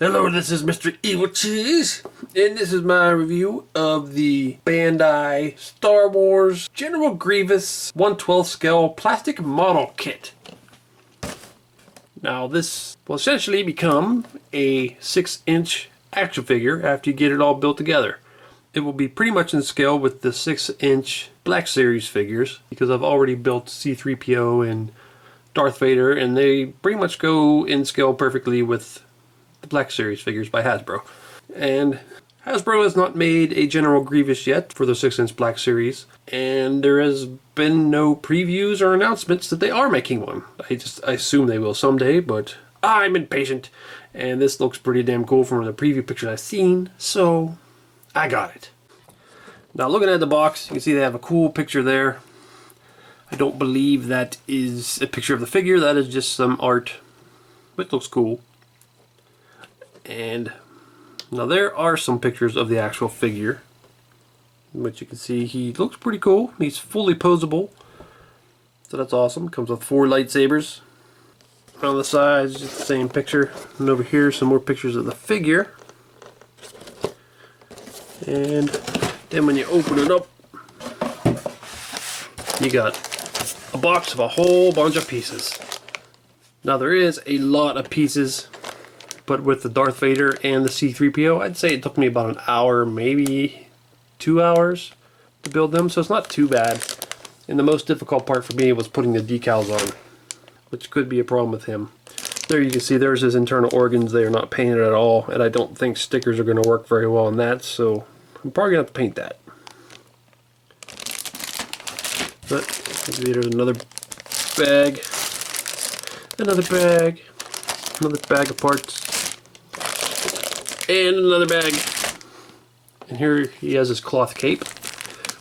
Hello, this is Mr. Evilcheese, and this is my review of the Bandai Star Wars General Grievous 1/12 scale plastic model kit. Now this will essentially become a 6-inch action figure after you get it all built together. It will be pretty much in scale with the 6-inch Black Series figures because I've already built C-3PO and Darth Vader, and they pretty much go in scale perfectly with the Black Series figures by Hasbro. And Hasbro has not made a General Grievous yet for the 6-inch Black Series, and there has been no previews or announcements that they are making one. I assume they will someday, but I'm impatient, and this looks pretty damn cool from the preview pictures I've seen, so I got it. Now looking at the box, you can see they have a cool picture there. I don't believe that is a picture of the figure, that is just some art, but it looks cool. And now there are some pictures of the actual figure, which you can see he looks pretty cool. He's fully posable, so that's awesome. Comes with 4 lightsabers. On the sides, just the same picture. And over here, some more pictures of the figure. And then when you open it up, you got a box of a whole bunch of pieces. Now there is a lot of pieces, but with the Darth Vader and the C-3PO, I'd say it took me about an hour, maybe 2 hours to build them, so it's not too bad. And the most difficult part for me was putting the decals on, which could be a problem with him. There you can see there's his internal organs. They are not painted at all, and I don't think stickers are going to work very well on that, so I'm probably going to have to paint that. But there's another bag, another bag of parts, and another bag. And here he has his cloth cape,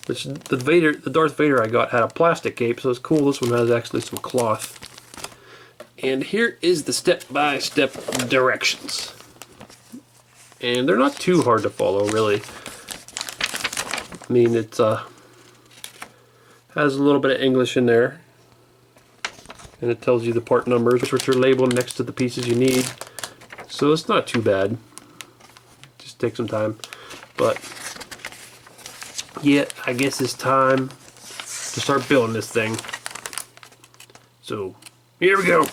which the Darth Vader I got had a plastic cape, so it's cool. This one has actually some cloth. And here is the step-by-step directions. And they're not too hard to follow, really. I mean, it's has a little bit of English in there, and it tells you the part numbers, which are labeled next to the pieces you need. So it's not too bad. Just take some time. But yeah, I guess it's time to start building this thing. So here we go.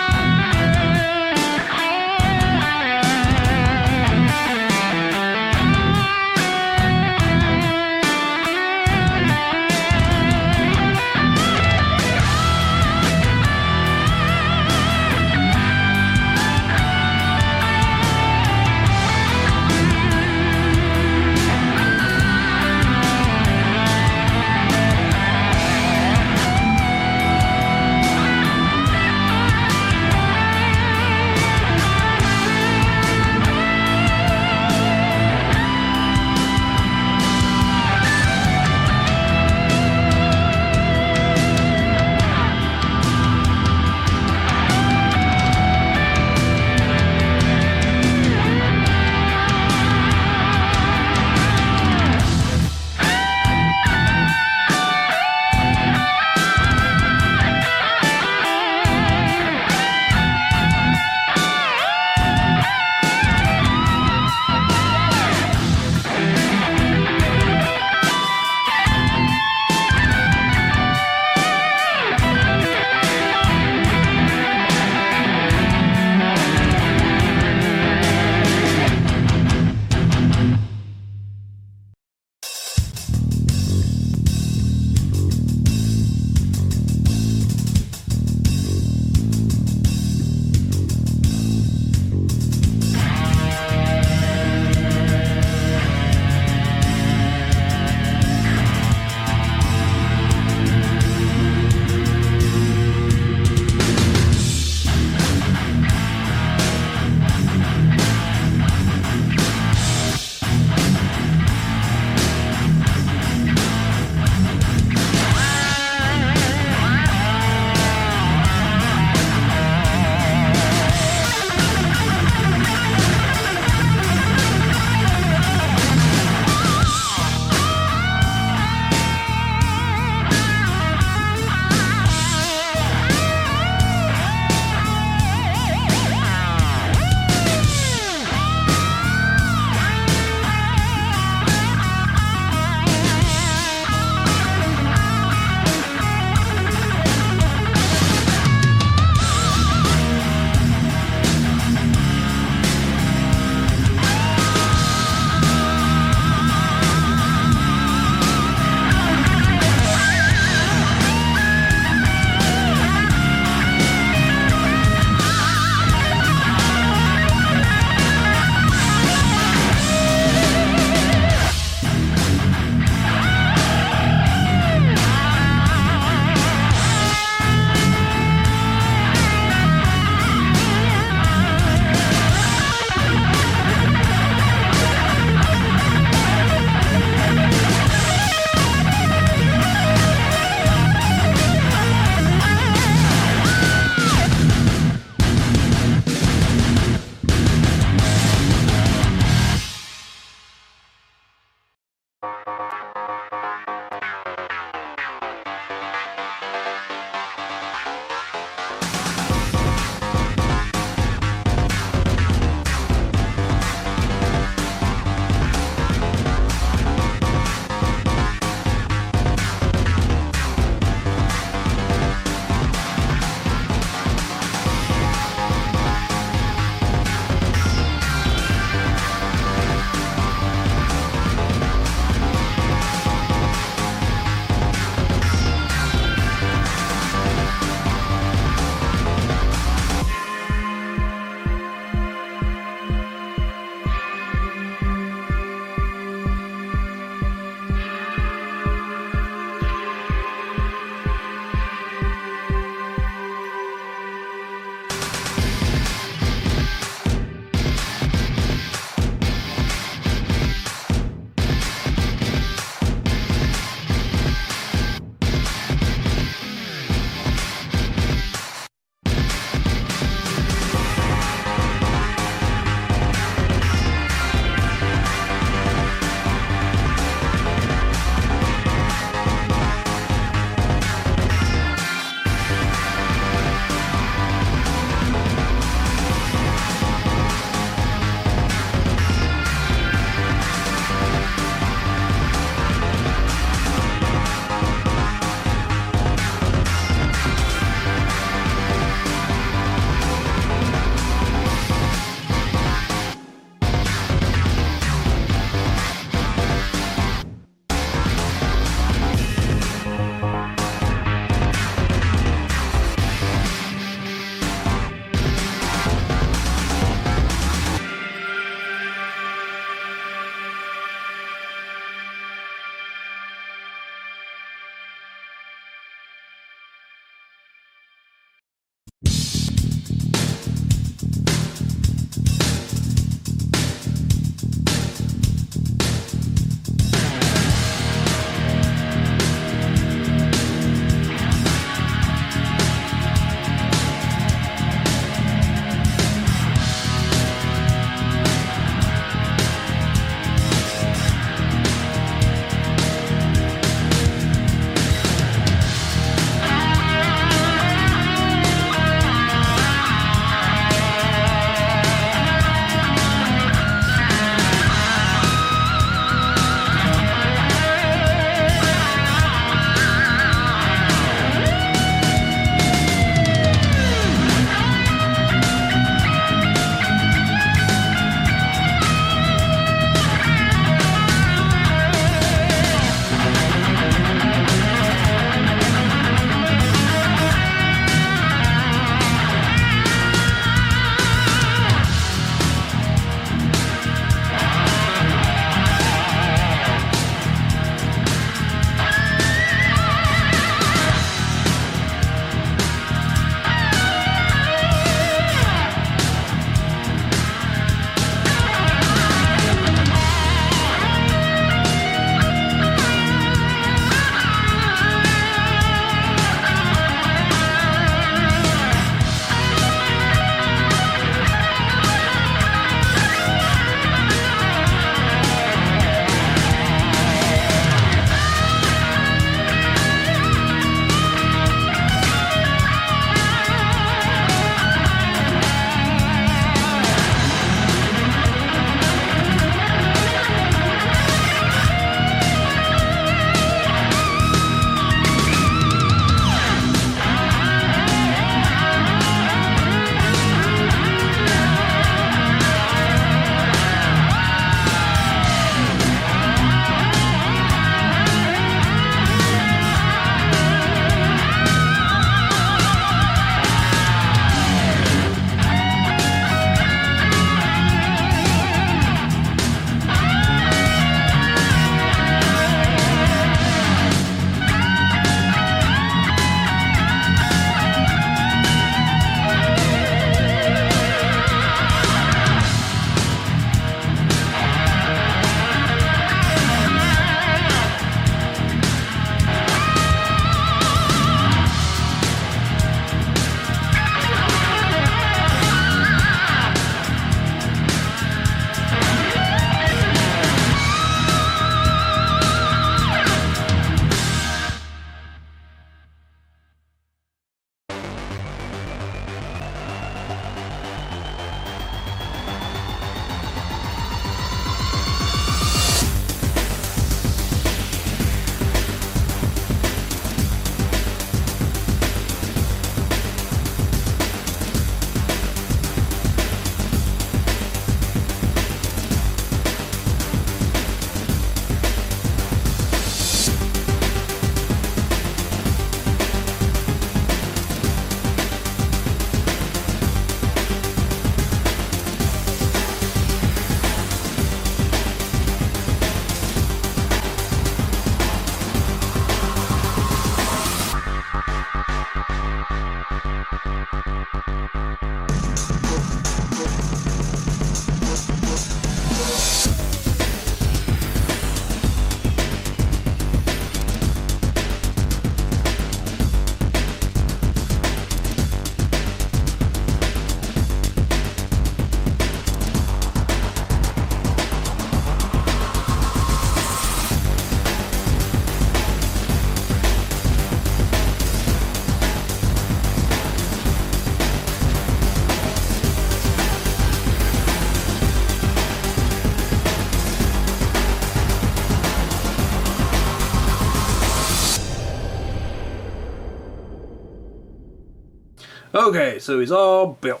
Okay, so he's all built.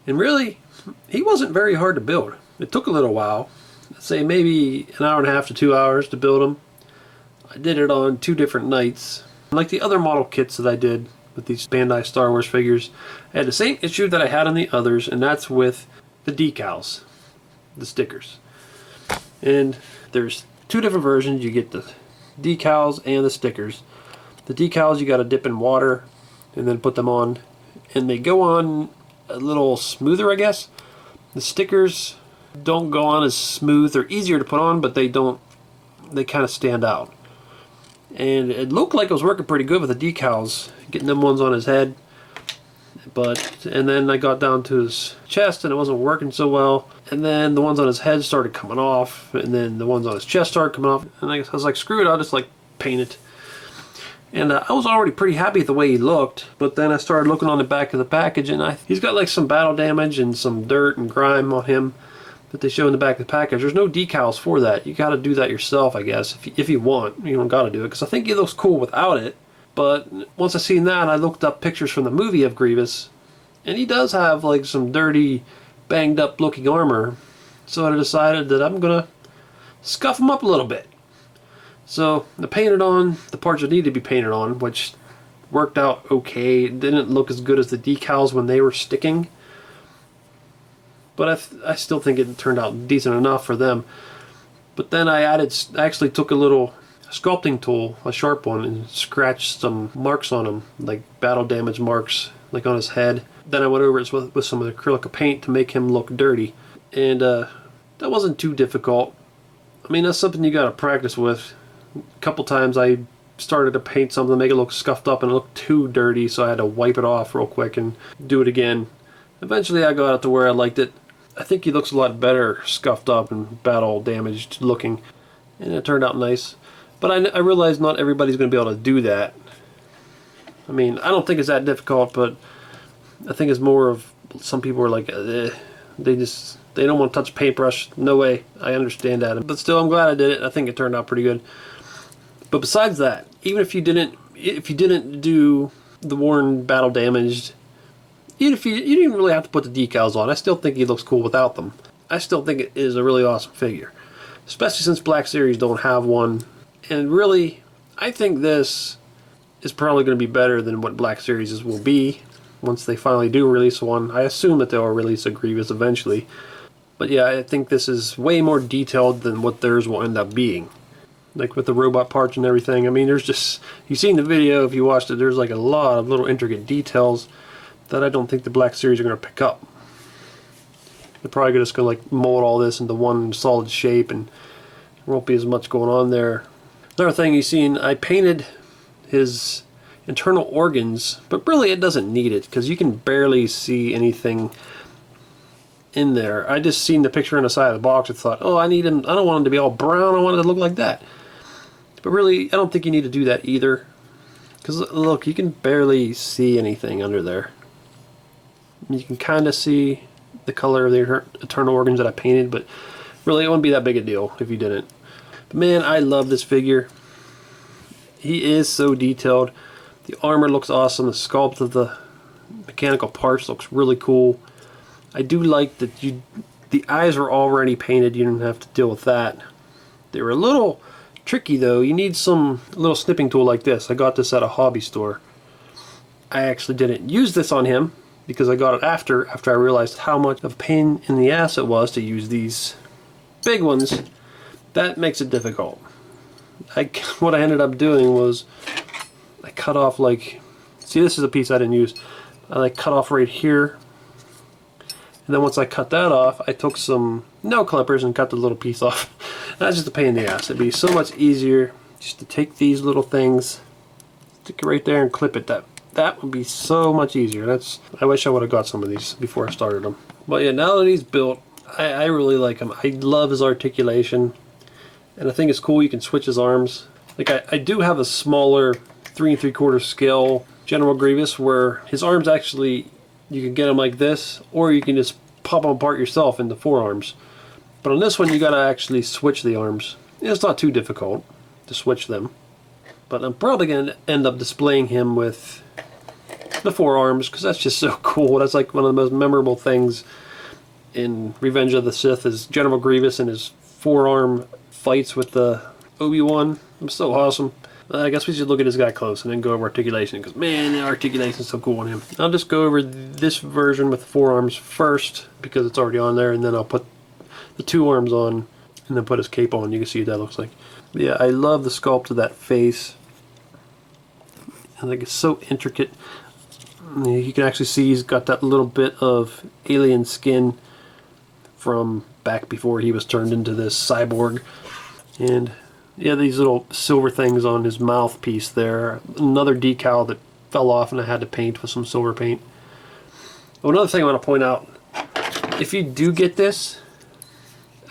And really, he wasn't very hard to build. It took a little while. I'd say maybe an hour and a half to 2 hours to build him. I did it on 2 different nights. Like the other model kits that I did with these Bandai Star Wars figures, I had the same issue that I had on the others, and that's with the decals, the stickers. And there's 2 different versions. You get the decals and the stickers. The decals you got to dip in water and then put them on, and they go on a little smoother, I guess. The stickers don't go on as smooth. They're easier to put on, but they don't, they kind of stand out. And it looked like it was working pretty good with the decals, getting them ones on his head. And then I got down to his chest and it wasn't working so well. And then the ones on his head started coming off, and then the ones on his chest started coming off. And I was like, screw it, I'll just like paint it. And I was already pretty happy with the way he looked, but then I started looking on the back of the package, and he's got like some battle damage and some dirt and grime on him that they show in the back of the package. There's no decals for that. You got to do that yourself, I guess, if you want. You don't got to do it, because I think he looks cool without it. But once I seen that, I looked up pictures from the movie of Grievous, and he does have like some dirty, banged up looking armor. So I decided that I'm gonna scuff him up a little bit. So I painted on the parts that needed to be painted on, which worked out okay. It didn't look as good as the decals when they were sticking, but I still think it turned out decent enough for them. But then I actually took a little sculpting tool, a sharp one, and scratched some marks on him, like battle damage marks, like on his head. Then I went over it with some of the acrylic paint to make him look dirty, and that wasn't too difficult. I mean, that's something you got to practice with. A couple times I started to paint something to make it look scuffed up and it looked too dirty, so I had to wipe it off real quick and do it again. Eventually I got it to where I liked it. I think he looks a lot better scuffed up and battle damaged looking, and it turned out nice. But I realize not everybody's going to be able to do that. I mean, I don't think it's that difficult, but I think it's more of some people are like, they don't want to touch a paintbrush. No way. I understand that. But still, I'm glad I did it. I think it turned out pretty good. But besides that, even if you didn't do the worn battle damaged, even if you didn't even really have to put the decals on, I still think he looks cool without them. I still think it is a really awesome figure, especially since Black Series don't have one. And really, I think this is probably going to be better than what Black Series will be once they finally do release one. I assume that they'll release a Grievous eventually. But yeah, I think this is way more detailed than what theirs will end up being. Like with the robot parts and everything. I mean, there's just, you've seen the video if you watched it, there's like a lot of little intricate details that I don't think the Black Series are going to pick up. They're probably just going to like mold all this into one solid shape, and there won't be as much going on there. Another thing you've seen, I painted his internal organs, but really it doesn't need it because you can barely see anything in there. I just seen the picture on the side of the box and thought, oh, I need him, I don't want him to be all brown, I want it to look like that. But really, I don't think you need to do that either, because look, you can barely see anything under there. You can kind of see the color of the internal organs that I painted, but really it wouldn't be that big a deal if you didn't. But man, I love this figure. He is so detailed. The armor looks awesome. The sculpt of the mechanical parts looks really cool. I do like that the eyes were already painted. You didn't have to deal with that. They were a little tricky though. You need some little snipping tool like this. I got this at a hobby store. I actually didn't use this on him because I got it after I realized how much of a pain in the ass it was to use these big ones. That makes it difficult. What I ended up doing was I cut off, like, see, this is a piece I didn't use. I like cut off right here, and then once I cut that off, I took some nail clippers and cut the little piece off. That's just a pain in the ass. It'd be so much easier just to take these little things, stick it right there and clip it. That would be so much easier. I wish I would have got some of these before I started them. But yeah, now that he's built, I really like him. I love his articulation, and I think it's cool you can switch his arms. Like I do have a smaller 3 3/4 scale General Grievous where his arms actually, you can get them like this, or you can just pop them apart yourself into forearms. But on this one you gotta actually switch the arms. It's not too difficult to switch them. But I'm probably gonna end up displaying him with the forearms, because that's just so cool. That's like one of the most memorable things in Revenge of the Sith is General Grievous and his forearm fights with the Obi-Wan. It was so awesome. I guess we should look at this guy close and then go over articulation, because man, the articulation is so cool on him. I'll just go over this version with the forearms first because it's already on there, and then I'll put the two arms on and then put his cape on. You can see what that looks like. But yeah, I love the sculpt of that face. I think it's so intricate. You can actually see he's got that little bit of alien skin from back before he was turned into this cyborg. And yeah, these little silver things on his mouthpiece there. Another decal that fell off and I had to paint with some silver paint. Oh, another thing I want to point out, if you do get this,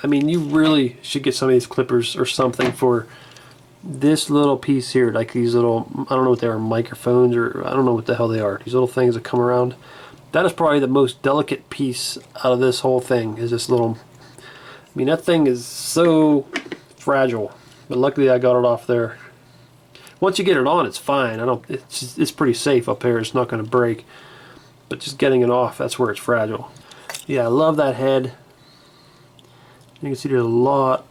I mean, you really should get some of these clippers or something for this little piece here, like these little, I don't know what they are, microphones, or I don't know what the hell they are. These little things that come around. That is probably the most delicate piece out of this whole thing, is this little, I mean, that thing is so fragile. But luckily I got it off there. Once you get it on, it's fine. It's pretty safe up here. It's not going to break. But just getting it off, that's where it's fragile. Yeah, I love that head. You can see there's a lot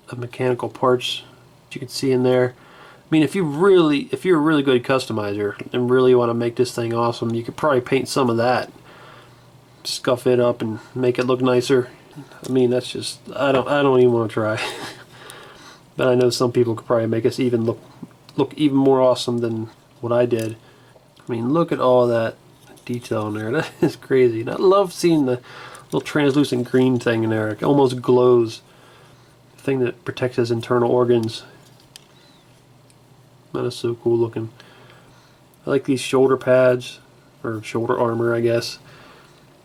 of mechanical parts you can see in there. I mean, if you're a really good customizer and really want to make this thing awesome, you could probably paint some of that, scuff it up and make it look nicer. I mean, that's just, I don't even want to try. But I know some people could probably make us even look even more awesome than what I did. I mean, look at all that detail in there. That is crazy. And I love seeing the little translucent green thing in there. It almost glows. The thing that protects his internal organs. That is so cool looking. I like these shoulder pads, or shoulder armor, I guess.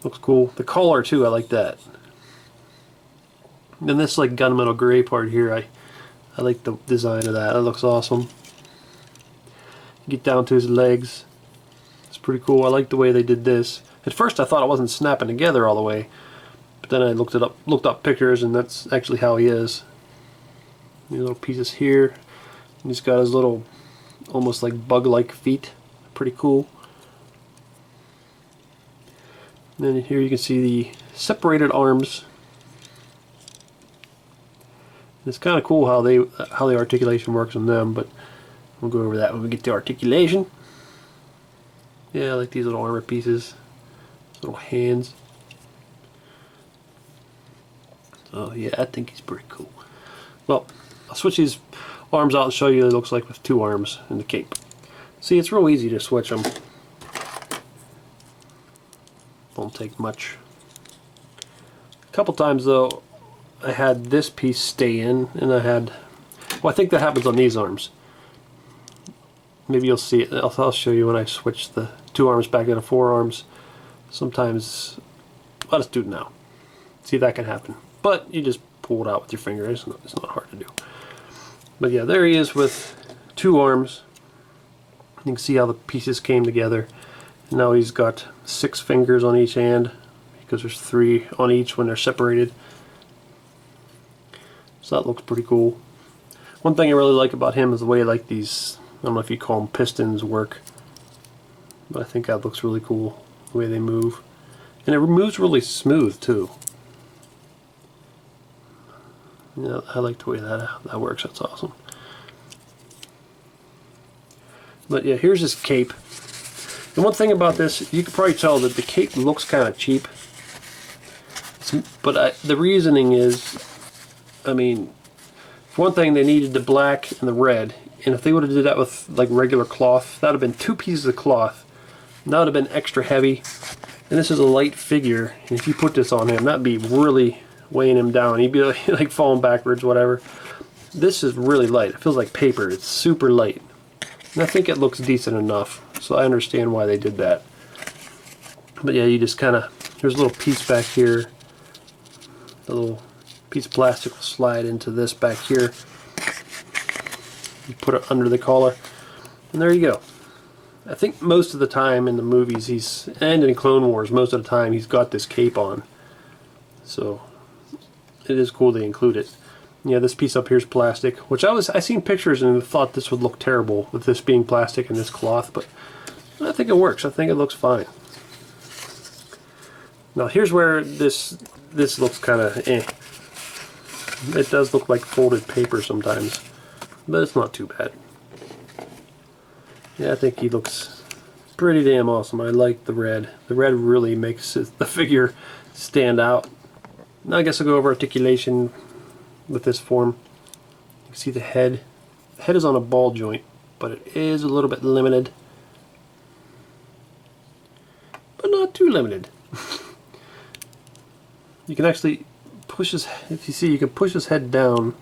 Looks cool. The collar too, I like that. And this like gunmetal gray part here, I like the design of that. That looks awesome. Get down to his legs. It's pretty cool. I like the way they did this. At first I thought it wasn't snapping together all the way, but then I looked up pictures, and that's actually how he is. These little pieces here. And he's got his little, almost like bug-like feet. Pretty cool. And then here you can see the separated arms. It's kind of cool how the articulation works on them, but we'll go over that when we get to articulation. Yeah, I like these little armor pieces, little hands. So yeah, I think he's pretty cool. Well, I'll switch these arms out and show you what it looks like with two arms and the cape. See, it's real easy to switch them. Won't take much. A couple times though, I had this piece stay in, and I had, well, I think that happens on these arms. Maybe you'll see it. I'll show you when I switch the two arms back into forearms. Sometimes, I'll just do it now. See if that can happen. But you just pull it out with your finger. It's not hard to do. But yeah, there he is with two arms. You can see how the pieces came together. And now he's got 6 fingers on each hand, because there's 3 on each when they're separated. So that looks pretty cool. One thing I really like about him is the way like these, I don't know if you call them pistons, work. But I think that looks really cool, the way they move. And it moves really smooth too. Yeah, I like the way that works. That's awesome. But yeah, here's his cape. And one thing about this, you can probably tell that the cape looks kind of cheap. But the reasoning is, I mean, for one thing, they needed the black and the red. And if they would have did that with like regular cloth, that would have been 2 pieces of cloth. And that would have been extra heavy. And this is a light figure. And if you put this on him, that'd be really weighing him down. He'd be like falling backwards, whatever. This is really light. It feels like paper. It's super light. And I think it looks decent enough. So I understand why they did that. But yeah, you just kind of, there's a little piece back here. A little piece of plastic will slide into this back here. You put it under the collar. And there you go. I think most of the time in the movies, and in Clone Wars, most of the time he's got this cape on. So it is cool they include it. Yeah, this piece up here is plastic, which I seen pictures and thought this would look terrible with this being plastic and this cloth, but I think it works. I think it looks fine. Now here's where this looks kind of eh. It does look like folded paper sometimes, but it's not too bad. Yeah, I think he looks pretty damn awesome. I like the red. The red really makes the figure stand out. Now I guess I'll go over articulation with this form. You can see the head. The head is on a ball joint, but it is a little bit limited. But not too limited. You can actually push his, if you see, you can push his head down,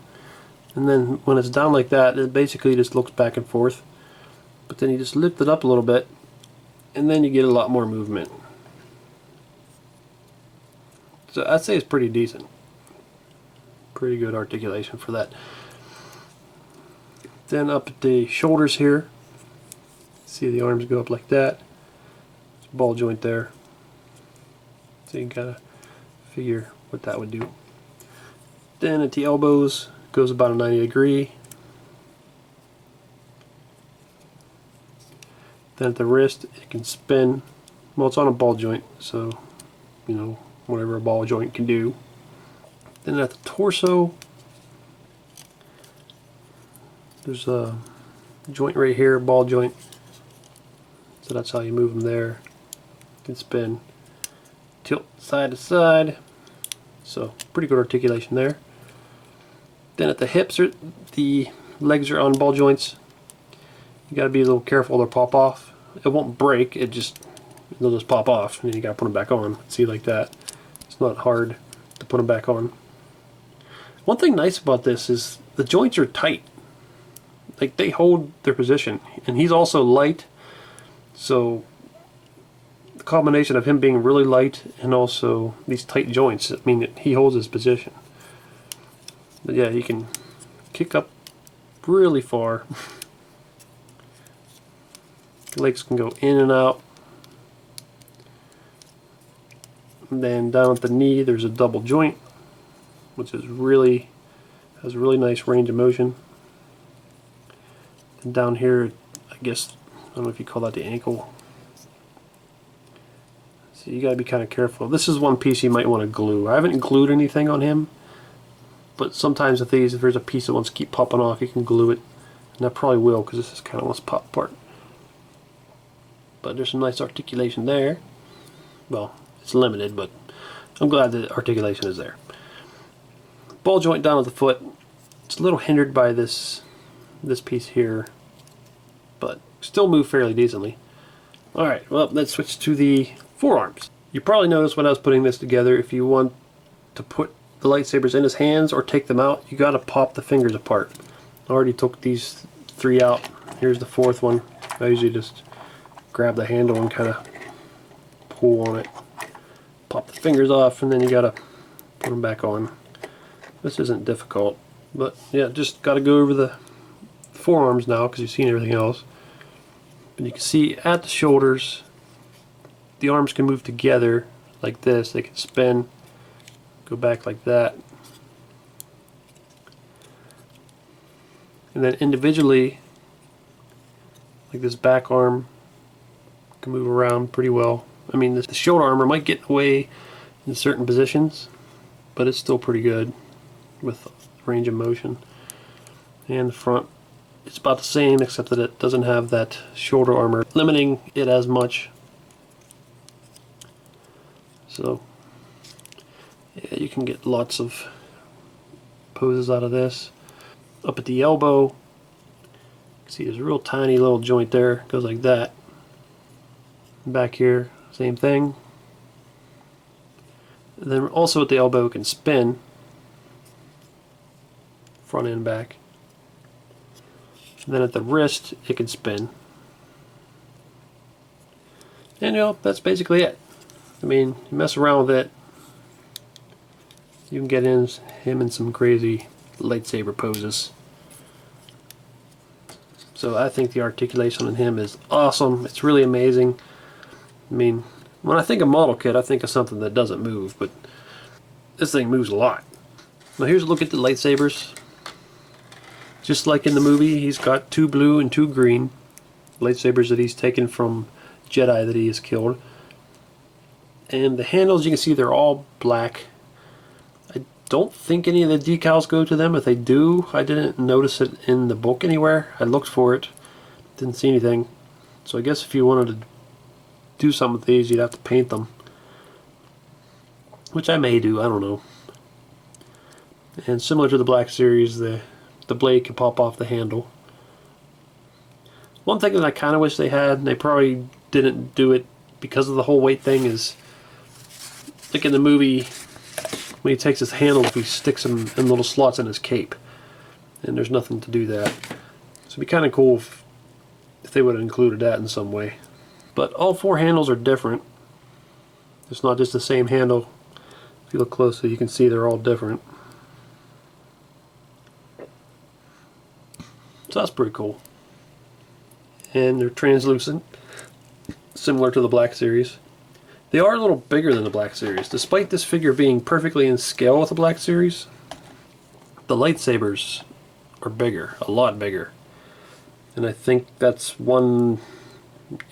and then when it's down like that, it basically just looks back and forth. But then you just lift it up a little bit, and then you get a lot more movement. So I'd say it's pretty decent. Pretty good articulation for that. Then up at the shoulders here, see the arms go up like that. There's a ball joint there. So you gotta figure what that would do. Then at the elbows, goes about a 90 degree. Then at the wrist, it can spin. Well, it's on a ball joint, so you know, whatever a ball joint can do. Then at the torso, there's a joint right here, ball joint. So that's how you move them there. You can spin, tilt side to side. So pretty good articulation there. Then at the hips, the legs are on ball joints. You got to be a little careful to pop off. It won't break. They'll just pop off, and then you got to put them back on. See, like that. It's not hard to put them back on. One thing nice about this is the joints are tight. Like, they hold their position, and he's also light. So the combination of him being really light and also these tight joints, I mean, he holds his position. But yeah, he can kick up really far. Legs can go in and out. And then down at the knee, there's a double joint, which is has a really nice range of motion. And down here, I guess, I don't know if you call that the ankle. So you got to be kind of careful. This is one piece you might want to glue. I haven't glued anything on him, but sometimes with these, if there's a piece that wants to keep popping off, you can glue it. And I probably will, because this is kind of wants to pop apart. But there's some nice articulation there. Well, it's limited, but I'm glad the articulation is there. Ball joint down at the foot. It's a little hindered by this piece here, but still move fairly decently. Alright, well, let's switch to the forearms. You probably noticed when I was putting this together, if you want to put the lightsabers in his hands or take them out, you got to pop the fingers apart. I already took these 3 out. Here's the 4th one. I usually just grab the handle and kind of pull on it. Pop the fingers off, and then you got to put them back on. This isn't difficult, but yeah, just got to go over the forearms now because you've seen everything else. But you can see at the shoulders, the arms can move together like this. They can spin, go back like that, and then individually, like this back arm can move around pretty well. I mean, the shoulder armor might get away in certain positions, but it's still pretty good with range of motion. And the front, it's about the same, except that it doesn't have that shoulder armor limiting it as much. So yeah, you can get lots of poses out of this. Up at the elbow, see there's a real tiny little joint there, goes like that. Back here, same thing. And then also at the elbow, it can spin front and back. And then at the wrist, it can spin. And you know, that's basically it. I mean, you mess around with it, you can get him in some crazy lightsaber poses. So I think the articulation on him is awesome. It's really amazing. I mean, when I think of model kit, I think of something that doesn't move, but this thing moves a lot. Now here's a look at the lightsabers. Just like in the movie, he's got 2 blue and 2 green lightsabers that he's taken from Jedi that he has killed. And the handles, you can see they're all black. I don't think any of the decals go to them. If they do, I didn't notice it in the book anywhere. I looked for it, didn't see anything. So I guess if you wanted to do something with these, you'd have to paint them. Which I may do, I don't know. And similar to the Black Series, the blade can pop off the handle. One thing that I kind of wish they had, and they probably didn't do it because of the whole weight thing, is like in the movie when he takes his handles, he sticks them in little slots in his cape. And there's nothing to do that. So it'd be kind of cool if they would have included that in some way. But all four handles are different. It's not just the same handle. If you look closely, you can see they're all different. So that's pretty cool. And they're translucent, similar to the Black Series. They are a little bigger than the Black Series. Despite this figure being perfectly in scale with the Black Series, the lightsabers are bigger, a lot bigger. And I think that's one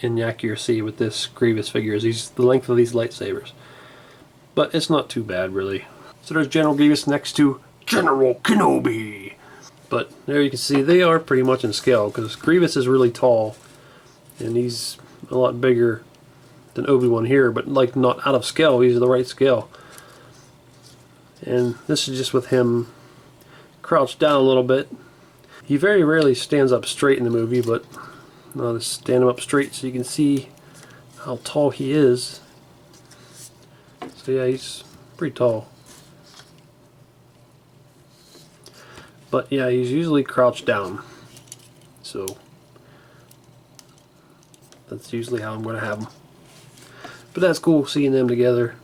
inaccuracy with this Grievous figure, is the length of these lightsabers. But it's not too bad, really. So there's General Grievous next to General Kenobi. But there you can see they are pretty much in scale, because Grievous is really tall, and he's a lot bigger than Obi-Wan here, but like not out of scale, he's the right scale. And this is just with him crouched down a little bit. He very rarely stands up straight in the movie, but I'll just stand him up straight so you can see how tall he is. So yeah, he's pretty tall. But yeah, he's usually crouched down. So that's usually how I'm going to have him. But that's cool seeing them together.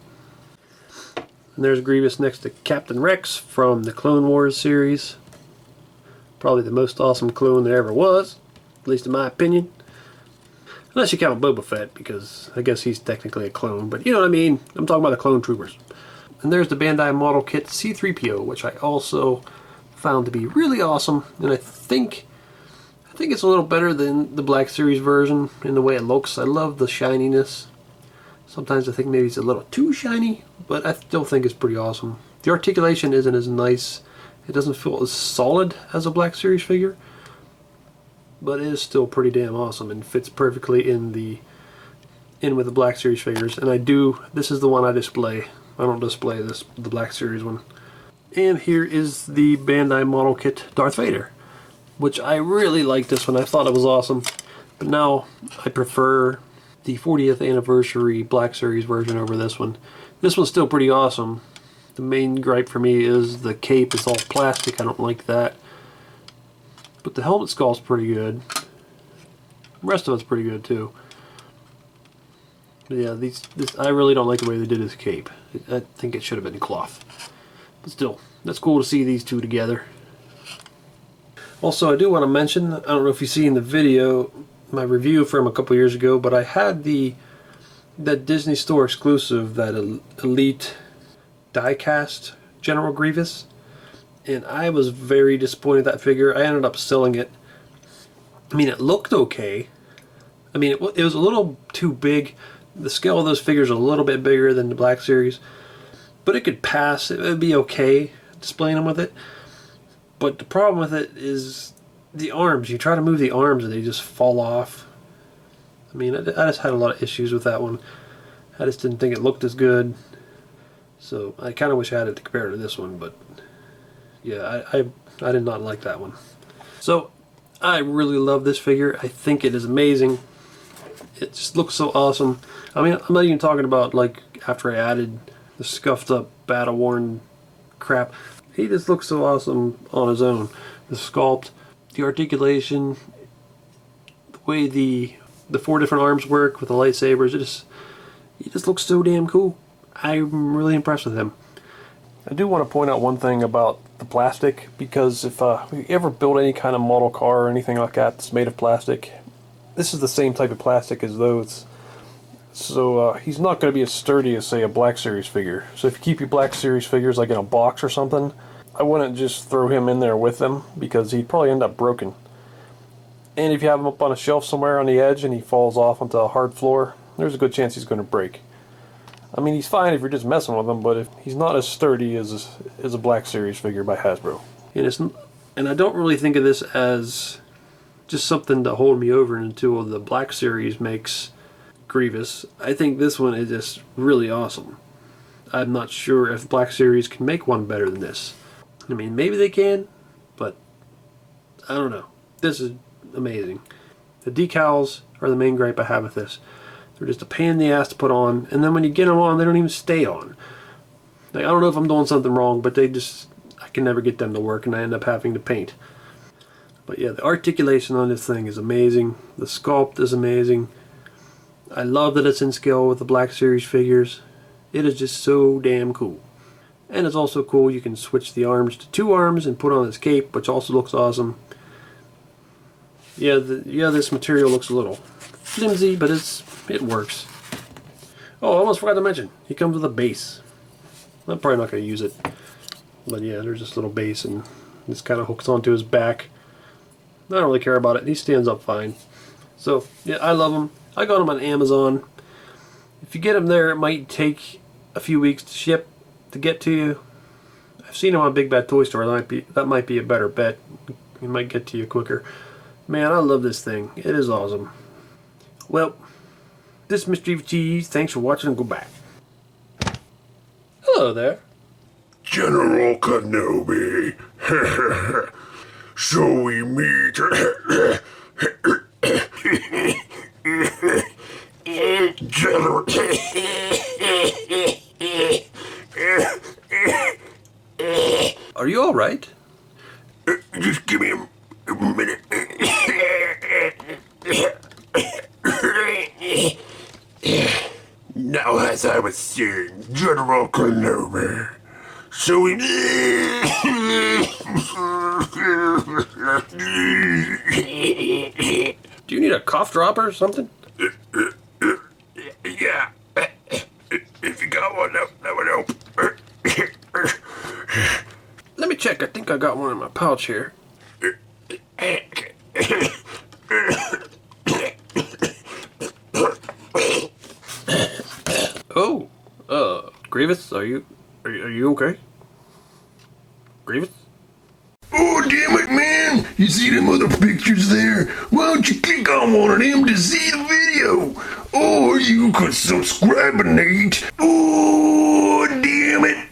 And there's Grievous next to Captain Rex from the Clone Wars series. Probably the most awesome clone there ever was, at least in my opinion. Unless you count Boba Fett, because I guess he's technically a clone, but you know what I mean. I'm talking about the clone troopers. And there's the Bandai model kit C-3PO, which I also found to be really awesome, and I think it's a little better than the Black Series version in the way it looks. I love the shininess. Sometimes I think maybe it's a little too shiny, but I still think it's pretty awesome. The articulation isn't as nice. It doesn't feel as solid as a Black Series figure, but it is still pretty damn awesome and fits perfectly in with the Black Series figures. And this is the one I display. I don't display the Black Series one. And here is the Bandai model kit Darth Vader, which I really like this one. I thought it was awesome, but now I prefer the 40th anniversary Black Series version over this one. This one's still pretty awesome. The main gripe for me is the cape is all plastic. I don't like that. But the helmet skull's pretty good. The rest of it's pretty good too. But yeah, I really don't like the way they did his cape. I think it should have been cloth. But still, that's cool to see these two together. Also, I do want to mention, I don't know if you see in the video, my review from a couple years ago, but I had that Disney Store exclusive, that Elite die-cast General Grievous, and I was very disappointed with that figure. I ended up selling it. I mean, it looked okay. I mean, it was a little too big. The scale of those figures are a little bit bigger than the Black Series, but it could pass. It would be okay displaying them with it. But the problem with it is the arms. You try to move the arms and they just fall off. I mean, I just had a lot of issues with that one. I just didn't think it looked as good. So I kind of wish I had it to compare to this one, but yeah, I did not like that one. So I really love this figure. I think it is amazing. It just looks so awesome. I mean, I'm not even talking about like after I added the scuffed up, battle worn crap. He just looks so awesome on his own. The sculpt, the articulation, the way the 4 different arms work with the lightsabers, he just looks so damn cool. I'm really impressed with him. I do want to point out one thing about the plastic, because if you ever build any kind of model car or anything like that that's made of plastic, this is the same type of plastic as those. So he's not going to be as sturdy as, say, a Black Series figure. So if you keep your Black Series figures like in a box or something, I wouldn't just throw him in there with them, because he'd probably end up broken. And if you have him up on a shelf somewhere on the edge and he falls off onto a hard floor, there's a good chance he's going to break. I mean, he's fine if you're just messing with him, but if he's not as sturdy as a Black Series figure by Hasbro. And I don't really think of this as just something to hold me over until the Black Series makes Grievous. I think this one is just really awesome. I'm not sure if Black Series can make one better than this. I mean, maybe they can, but I don't know. This is amazing. The decals are the main gripe I have with this. They're just a pain in the ass to put on, and then when you get them on, they don't even stay on. Like, I don't know if I'm doing something wrong, but I can never get them to work, and I end up having to paint. But yeah, the articulation on this thing is amazing. The sculpt is amazing. I love that it's in scale with the Black Series figures. It is just so damn cool. And it's also cool you can switch the arms to 2 arms and put on his cape, which also looks awesome. Yeah, this material looks a little flimsy, but it works. Oh, I almost forgot to mention, he comes with a base. I'm probably not going to use it. But yeah, there's this little base, and this kind of hooks onto his back. I don't really care about it. He stands up fine. So, yeah, I love him. I got him on Amazon. If you get him there, it might take a few weeks to ship, to get to you. I've seen him on Big Bad Toy Store. That might be a better bet. He might get to you quicker. Man, I love this thing. It is awesome. Well, this is Mr. Evilcheese. Thanks for watching, and goodbye. Hello there. General Kenobi. So we meet. General. Are you all right? Just give me a minute. Now, as I was saying, General Kenobi. So we... Do you need a cough drop or something? Yeah. If you got one, that would help. Let me check. I think I got one in my pouch here. Oh, Grievous, are you okay? Grievous? Oh, damn it, man! You see them other pictures there? Why don't you click on one of them to see the video? Or you could subscribe, Nate. Oh, damn it!